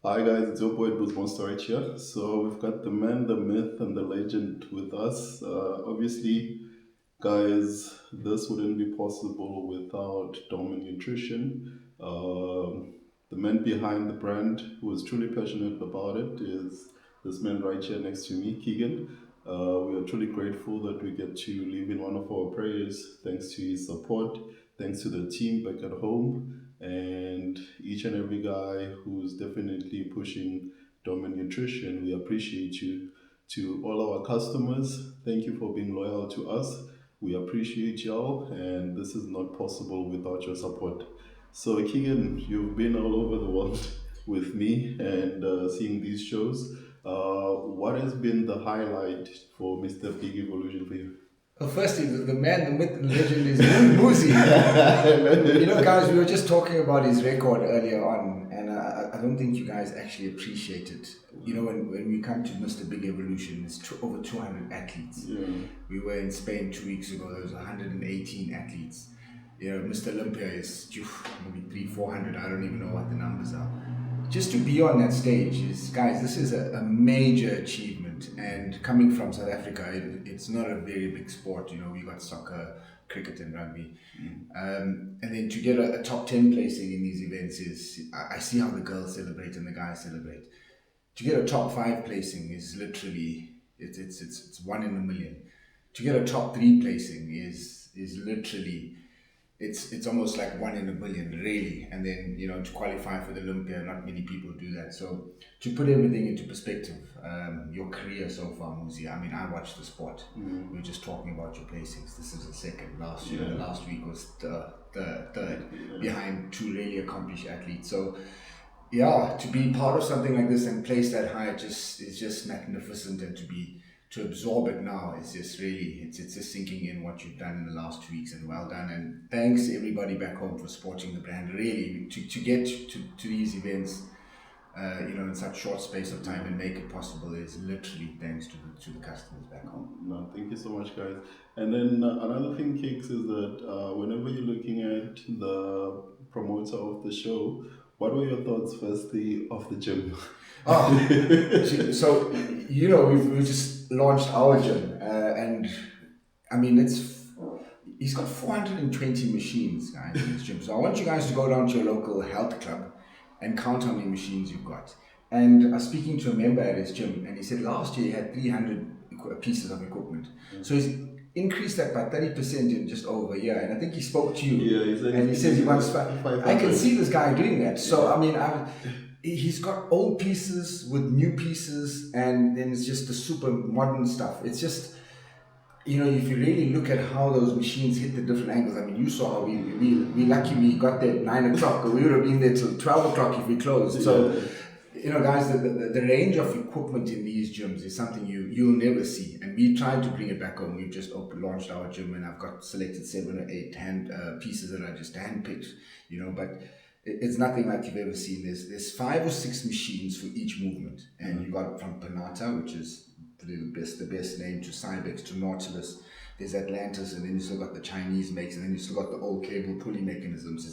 Hi guys, it's your boy Booth Monster right here. So we've got the man, the myth, and the legend with us. Obviously, guys, this wouldn't be possible without Doorman Nutrition. The man behind the brand, who is truly passionate about it, is this man right here next to me, Keegan. We are truly grateful that we get to live in one of our prayers, thanks to his support, thanks to the team back at home, and each and every guy who's definitely pushing Doorman Nutrition. We appreciate you. To all our customers, thank you for being loyal to us. We appreciate y'all, and this is not possible without your support. So, Keegan, you've been all over the world with me and seeing these shows. What has been the highlight for Mr. Big Evolution for you? Well, firstly, the man, the myth, the legend is Muzi. Guys, we were just talking about his record earlier on, and I don't think you guys actually appreciate it. When we come to Mr. Big Evolution, it's over 200 athletes. Yeah. We were in Spain 2 weeks ago, there was 118 athletes. Mr. Olympia is maybe 400, I don't even know what the numbers are. Just to be on that stage is, guys, this is a major achievement. And coming from South Africa, it's not a very big sport. We got soccer, cricket, and rugby. And then to get a top 10 placing in these events is, I see how the girls celebrate and the guys celebrate. To get a top 5 placing is literally, it's one in a million. To get a top 3 placing is literally, it's almost like one in a billion, really. And then, to qualify for the Olympia, not many people do that. So to put everything into perspective, your career so far, Muzi, I mean, I watched the sport. We were just talking about your placings. This is the second. Last week was the third, behind two really accomplished athletes. So yeah, to be part of something like this and place that high is just magnificent, and to absorb it now is just really, it's just sinking in what you've done in the last 2 weeks, and well done. And thanks everybody back home for supporting the brand. Really, to get to these events, in such short space of time and make it possible is literally thanks to the customers back home. No, thank you so much, guys. And then another thing, Kicks, is that whenever you're looking at the promoter of the show, what were your thoughts, firstly, of the gym? So we've just launched our gym, and I mean he's got 420 machines, guys, in his gym. So I want you guys to go down to your local health club and count how many machines you've got. And I was speaking to a member at his gym, and he said last year he had 300 pieces of equipment. So he's increased that by 30% in just over a year. And I think he spoke to you, and he says he wants 500. I can see this guy doing that. So I mean, he's got old pieces with new pieces, and then it's just the super modern stuff. It's just, if you really look at how those machines hit the different angles. I mean, you saw how we lucky we got there at 9 o'clock, or we would have been there till 12 o'clock if we closed. So, guys, the range of equipment in these gyms is something you'll never see. And we tried to bring it back home. We've just launched our gym, and I've got selected 7 or 8 pieces that I just handpicked, but it's nothing like you've ever seen. There's 5 or 6 machines for each movement. And you got from Panata, which is the best name, to Cybex, to Nautilus. There's Atlantis, and then you still got the Chinese makes, and then you still got the old cable pulley mechanisms.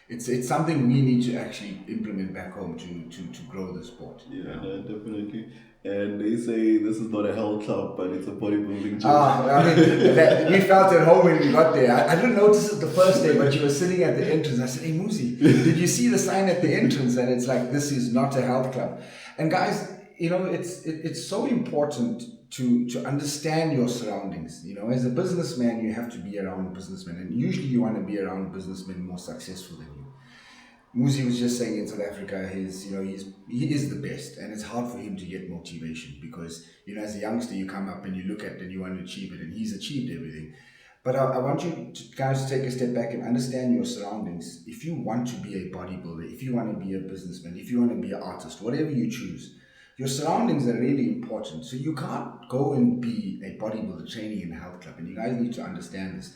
It's something we need to actually implement back home to grow the sport. Yeah, definitely. And they say this is not a health club, but it's a bodybuilding gym. I mean, we felt at home when we got there. I didn't notice it the first day, but you were sitting at the entrance. I said, "Hey, Muzi, did you see the sign at the entrance?" And it's like, this is not a health club. And guys, it's so important to understand your surroundings. As a businessman, you have to be around businessmen, and usually you want to be around businessmen more successful than you. Muzi was just saying in South Africa, he is the best, and it's hard for him to get motivation because, as a youngster, you come up and you look at it and you want to achieve it, and he's achieved everything. But I want you guys to take a step back and understand your surroundings. If you want to be a bodybuilder, if you want to be a businessman, if you want to be an artist, whatever you choose, your surroundings are really important. So you can't go and be a bodybuilder training in a health club, and you guys need to understand this.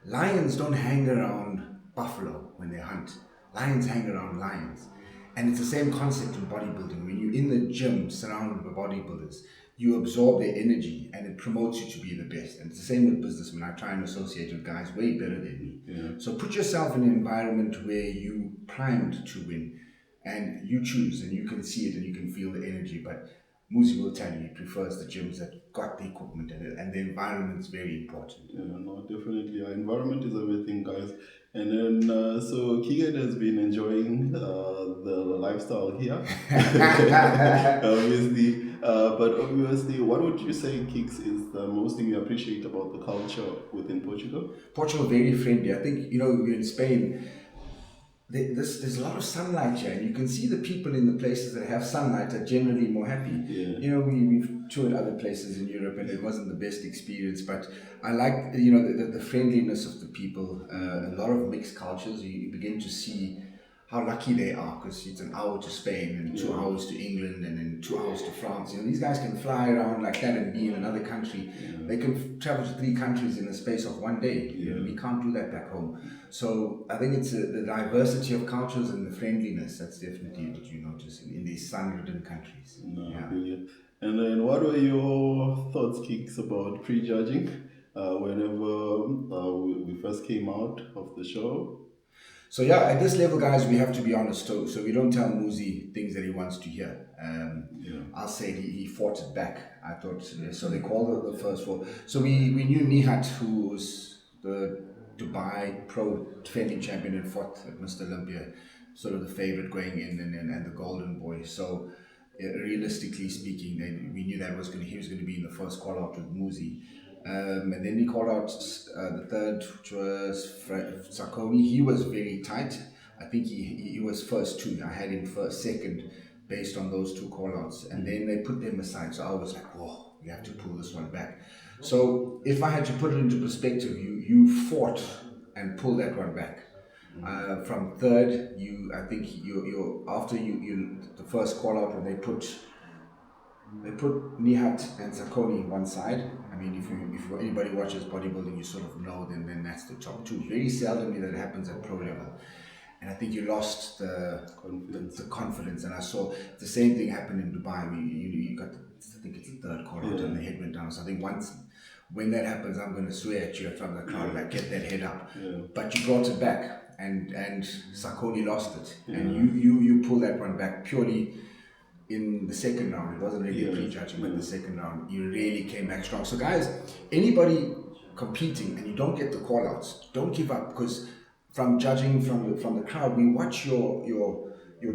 Lions don't hang around buffalo when they hunt. Lions hang around lions. And it's the same concept in bodybuilding. When you're in the gym surrounded by bodybuilders, you absorb their energy, and it promotes you to be the best. And it's the same with businessmen. I try and associate with guys way better than me. So put yourself in an environment where you primed to win. and you choose, and you can see it and you can feel the energy. But Muzi will tell you he prefers the gyms that got the equipment, and the environment is very important. Yeah, no, definitely. Our environment is everything, guys. And then, so Keegan has been enjoying the lifestyle here, obviously. But obviously, what would you say, Kicks, is the most thing you appreciate about the culture within Portugal? Portugal very friendly. I think in Spain. There's a lot of sunlight here, and you can see the people in the places that have sunlight are generally more happy. Yeah. We've toured other places in Europe, and it wasn't the best experience, but I like the friendliness of the people. A lot of mixed cultures. You begin to see how lucky they are, because it's an hour to Spain and 2 hours to England and then 2 hours to France. These guys can fly around like that and be in another country. They can travel to 3 countries in the space of one day. We can't do that back home. So I think it's the diversity of cultures and the friendliness. That's definitely what you notice in these sun-ridden countries. No, Yeah. brilliant. And then, what were your thoughts, Kicks, about prejudging whenever we first came out of the show? So yeah, at this level, guys, we have to be honest. So we don't tell Muzi things that he wants to hear. I'll say he fought it back. I thought so. They called the first four. So we knew Nihat, who was the Dubai pro defending champion and fought at Mr. Olympia, sort of the favorite going in, and the golden boy. So realistically speaking, we knew that he was going to be in the first call out with Muzi. And then we called out the third, which was Sarkoni. He was very tight. I think he was first too. I had him first, second, based on those two call-outs. And then they put them aside. So I was like, oh, we have to pull this one back. So if I had to put it into perspective, you fought and pulled that one back. From third, I think after the first call-out, when they put Nihat and Sarkoni one side. I mean, if anybody watches bodybuilding, you sort of know, then that's the top two. Very seldomly that happens at pro level. And I think you lost the confidence. And I saw the same thing happen in Dubai. You got, I think it's the third call out and the head went down. So I think when that happens, I'm going to swear at you in front of the crowd, like, get that head up. Yeah. But you brought it back, and Sarkoni lost it. Yeah. And you pull that one back purely in the second round. It wasn't really a prejudging, but in the second round, you really came back strong. So guys, anybody competing and you don't get the call outs, don't give up, because from judging from the crowd, we watch your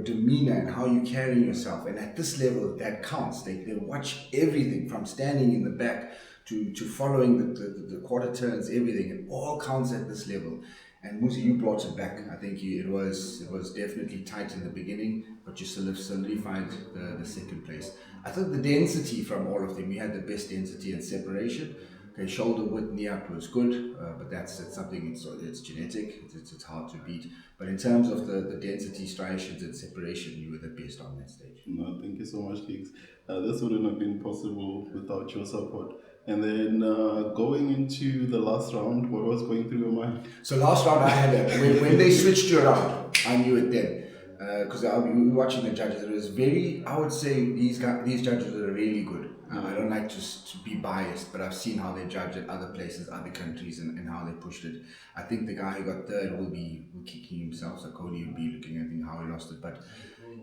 demeanor and how you carry yourself, and at this level that counts. They watch everything from standing in the back to following the quarter turns, everything. It all counts at this level. And Muzi, you brought it back. I think it was definitely tight in the beginning, but you solidified the second place. I thought the density from all of them, we had the best density and separation. Okay, shoulder width, Nihat was good, but that's something, it's genetic, it's hard to beat. But in terms of the density, striations, and separation, you were the best on that stage. No, thank you so much, Kicks. This wouldn't have been possible without your support. And then going into the last round, what was going through your mind? So last round, I had when they switched you around, I knew it then. Because we were watching the judges. It was I would say these judges are really good. I don't like to be biased, but I've seen how they judge at other places, other countries, and how they pushed it. I think the guy who got third will be kicking himself. So Cody will be looking at how he lost it, but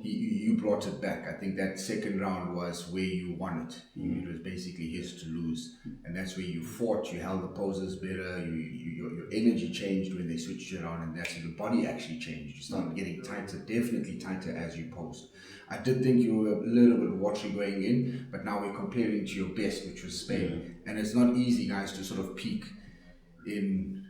you brought it back. I think that second round was where you won it. It was basically his to lose, and that's where you fought. You held the poses better. Your energy changed when they switched you around, and that's when your body actually changed. You started getting tighter, definitely tighter as you posed. I did think you were a little bit watery going in, but now we're comparing to your best, which was Spain, and it's not easy, guys, to sort of peak in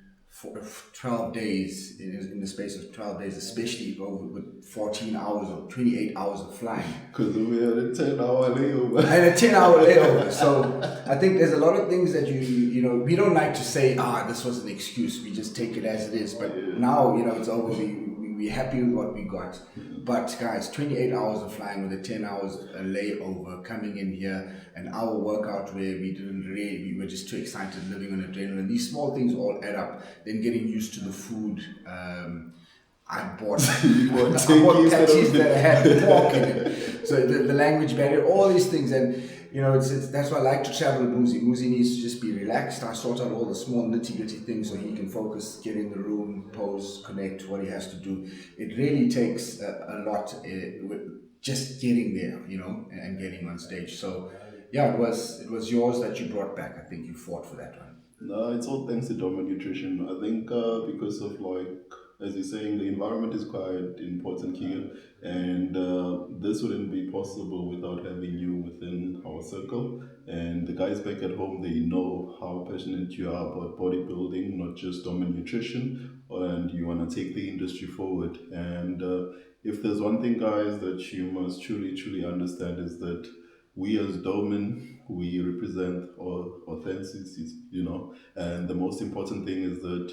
12 days, in the space of 12 days, especially with 14 hours or 28 hours of flying. Because we had a 10-hour layover. And a 10-hour layover. So I think there's a lot of things that we don't like to say, this was an excuse, we just take it as it is. But now, it's over, we're happy with what we got. But guys, 28 hours of flying with a 10 hours layover, coming in here, an hour workout where we were just too excited, living on adrenaline. These small things all add up. Then getting used to the food. I bought patties that had pork in it. So the language barrier, all these things. And it's that's why I like to travel with Muzi. Muzi needs to just be relaxed. I sort out all the small nitty gritty things so he can focus, get in the room, pose, connect, what he has to do. It really takes a lot with just getting there, and getting on stage. So yeah, it was yours that you brought back. I think you fought for that one. No, it's all thanks to Doorman Nutrition. I think because of as you're saying, the environment is quite important here, and this wouldn't be possible without having you within our circle. And the guys back at home, they know how passionate you are about bodybuilding, not just Doorman Nutrition, and you want to take the industry forward. And if there's one thing, guys, that you must truly, truly understand is that we as Doorman, we represent authenticity, and the most important thing is that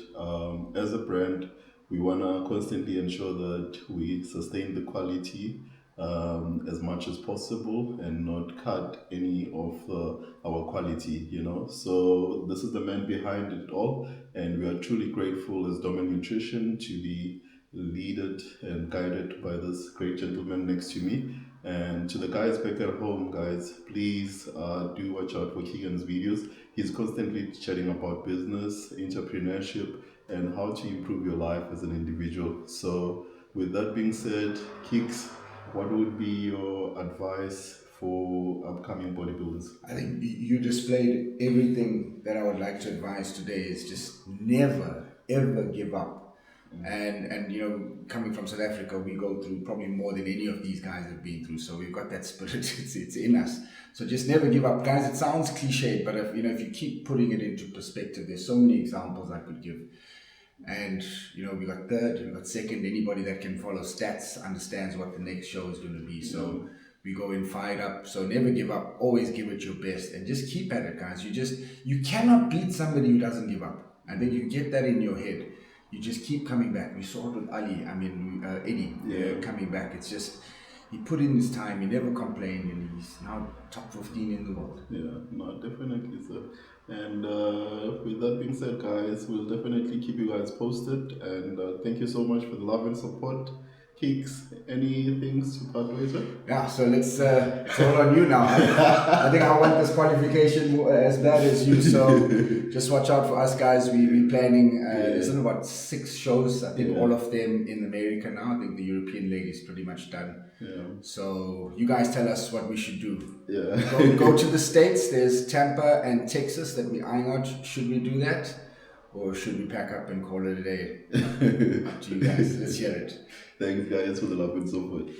as a brand, we want to constantly ensure that we sustain the quality as much as possible and not cut any of our quality, So this is the man behind it all, and we are truly grateful as Domain Nutrition to be leaded and guided by this great gentleman next to me. And to the guys back at home, guys, please do watch out for Keegan's videos. He's constantly chatting about business, entrepreneurship, and how to improve your life as an individual. So, with that being said, Keeks, what would be your advice for upcoming bodybuilders? I think you displayed everything that I would like to advise today is just never ever give up. And coming from South Africa, we go through probably more than any of these guys have been through. So we've got that spirit. It's in us. So just never give up, guys. It sounds cliched, but if you keep putting it into perspective, there's so many examples I could give. And we got third, we got second. Anybody that can follow stats understands what the next show is going to be. So we go in fired up. So never give up. Always give it your best, and just keep at it, guys. You cannot beat somebody who doesn't give up. I think you get that in your head. You just keep coming back. We saw it with Eddie, coming back. It's just he put in his time. He never complained, and he's now top 15 in the world. Yeah, no, definitely, sir. And with that being said, guys, we'll definitely keep you guys posted. And thank you so much for the love and support. Keeks, any things to part with? Yeah, so it's all on you now. I think I want this qualification as bad as you. So just watch out for us, guys. We're planning. There's about 6 shows. I think all of them in America now. I think the European leg is pretty much done. Yeah. So you guys tell us what we should do. Yeah. Go to the States. There's Tampa and Texas that we're eyeing out. Should we do that? Or should we pack up and call it a day? Up to you guys. Let's hear it. Thanks, guys, for the love and support.